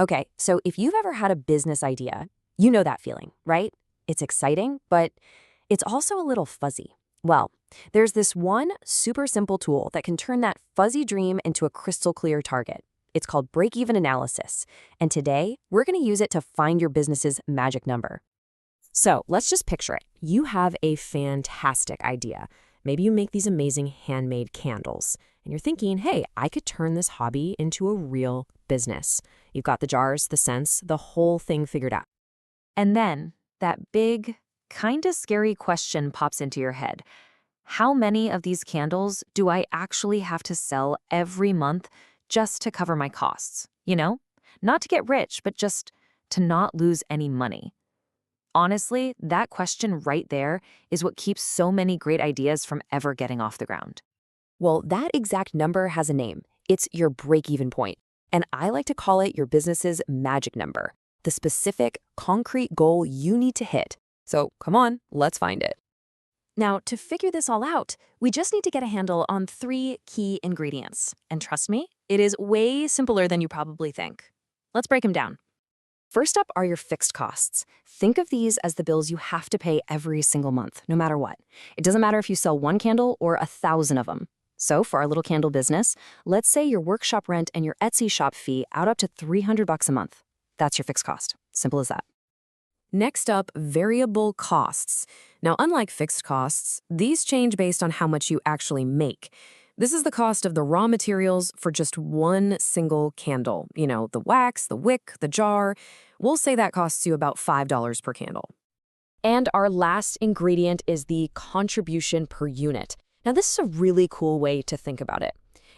Okay, so if you've ever had a business idea, you know that feeling, right? It's exciting, but it's also a little fuzzy. Well, there's this one super simple tool that can turn that fuzzy dream into a crystal clear target. It's called break-even analysis, and today we're going to use it to find your business's magic number. So let's just picture it. You have a fantastic idea. Maybe you make these amazing handmade candles, and you're thinking, hey, I could turn this hobby into a real business. You've got the jars, the scents, the whole thing figured out. And then that big, kinda scary question pops into your head. How many of these candles do I actually have to sell every month just to cover my costs? Not to get rich, but just to not lose any money. Honestly, that question right there is what keeps so many great ideas from ever getting off the ground. Well, that exact number has a name. It's your break-even point. And I like to call it your business's magic number, the specific, concrete goal you need to hit. So come on, let's find it. Now, to figure this all out, we just need to get a handle on 3 key ingredients. And trust me, it is way simpler than you probably think. Let's break them down. First up are your fixed costs. Think of these as the bills you have to pay every single month, no matter what. It doesn't matter if you sell 1 candle or 1,000 of them. So for our little candle business, let's say your workshop rent and your Etsy shop fee out up to $300 a month. That's your fixed cost. Simple as that. Next up, variable costs. Now, unlike fixed costs, these change based on how much you actually make. This is the cost of the raw materials for just one single candle. The wax, the wick, the jar. We'll say that costs you about $5 per candle. And our last ingredient is the contribution per unit. Now, this is a really cool way to think about it.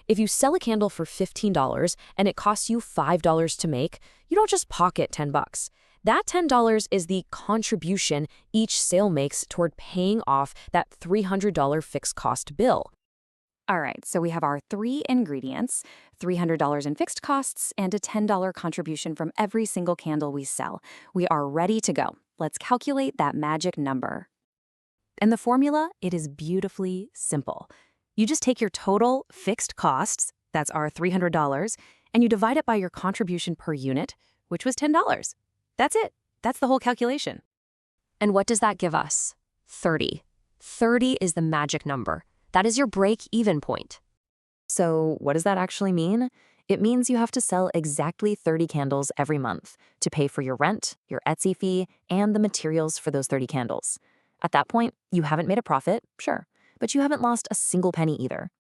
If you sell a candle for $15 and it costs you $5 to make, you don't just pocket $10. That $10 is the contribution each sale makes toward paying off that $300 fixed cost bill. All right, so we have our 3 ingredients, $300 in fixed costs and a $10 contribution from every single candle we sell. We are ready to go. Let's calculate that magic number. And the formula, it is beautifully simple. You just take your total fixed costs, that's our $300, and you divide it by your contribution per unit, which was $10. That's it. That's the whole calculation. And what does that give us? 30. 30 is the magic number. That is your break-even point. So what does that actually mean? It means you have to sell exactly 30 candles every month to pay for your rent, your Etsy fee, and the materials for those 30 candles. At that point, you haven't made a profit, sure, but you haven't lost a single penny either.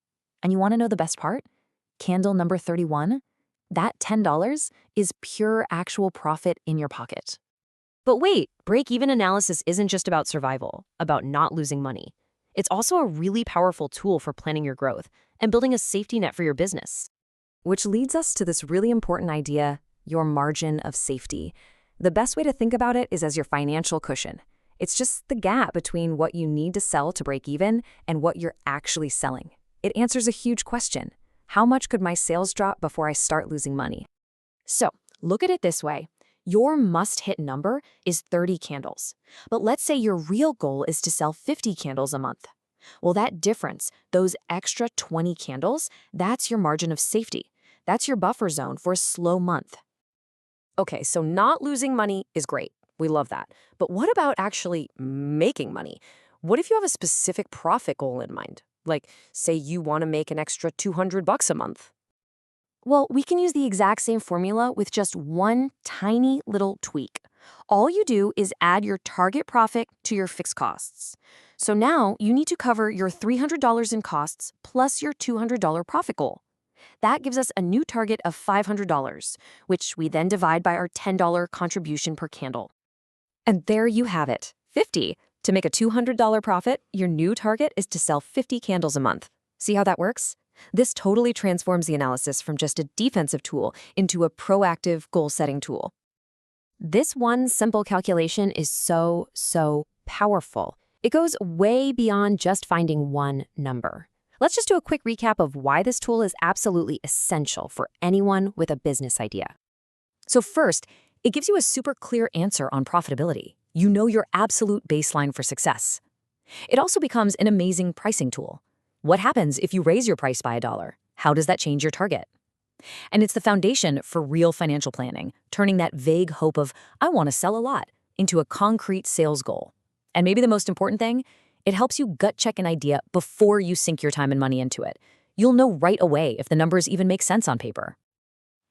And you want to know the best part? Candle number 31, that $10 is pure actual profit in your pocket. But wait, break-even analysis isn't just about survival, about not losing money. It's also a really powerful tool for planning your growth and building a safety net for your business. Which leads us to this really important idea, your margin of safety. The best way to think about it is as your financial cushion. It's just the gap between what you need to sell to break even and what you're actually selling. It answers a huge question. How much could my sales drop before I start losing money? So, look at it this way. Your must-hit number is 30 candles. But let's say your real goal is to sell 50 candles a month. Well, that difference, those extra 20 candles, that's your margin of safety. That's your buffer zone for a slow month. Okay, so not losing money is great. We love that. But what about actually making money? What if you have a specific profit goal in mind? Like, say you want to make an extra $200 a month. Well, we can use the exact same formula with just one tiny little tweak. All you do is add your target profit to your fixed costs. So now you need to cover your $300 in costs plus your $200 profit goal. That gives us a new target of $500, which we then divide by our $10 contribution per candle. And there you have it, 50. To make a $200 profit, your new target is to sell 50 candles a month. See how that works? This totally transforms the analysis from just a defensive tool into a proactive goal-setting tool. This one simple calculation is so powerful. It goes way beyond just finding one number. Let's just do a quick recap of why this tool is absolutely essential for anyone with a business idea. So first, it gives you a super clear answer on profitability. You know your absolute baseline for success. It also becomes an amazing pricing tool. What happens if you raise your price by $1? How does that change your target? And it's the foundation for real financial planning, turning that vague hope of, I want to sell a lot, into a concrete sales goal. And maybe the most important thing, it helps you gut check an idea before you sink your time and money into it. You'll know right away if the numbers even make sense on paper.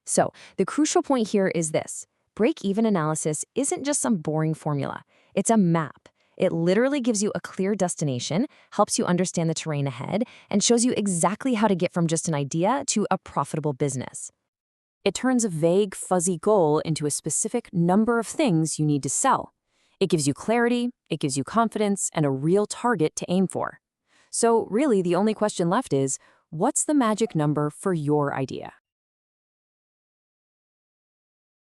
So, the crucial point here is this. Break-even analysis isn't just some boring formula. It's a map. It literally gives you a clear destination, helps you understand the terrain ahead, and shows you exactly how to get from just an idea to a profitable business. It turns a vague, fuzzy goal into a specific number of things you need to sell. It gives you clarity, it gives you confidence, and a real target to aim for. So really, the only question left is, what's the magic number for your idea?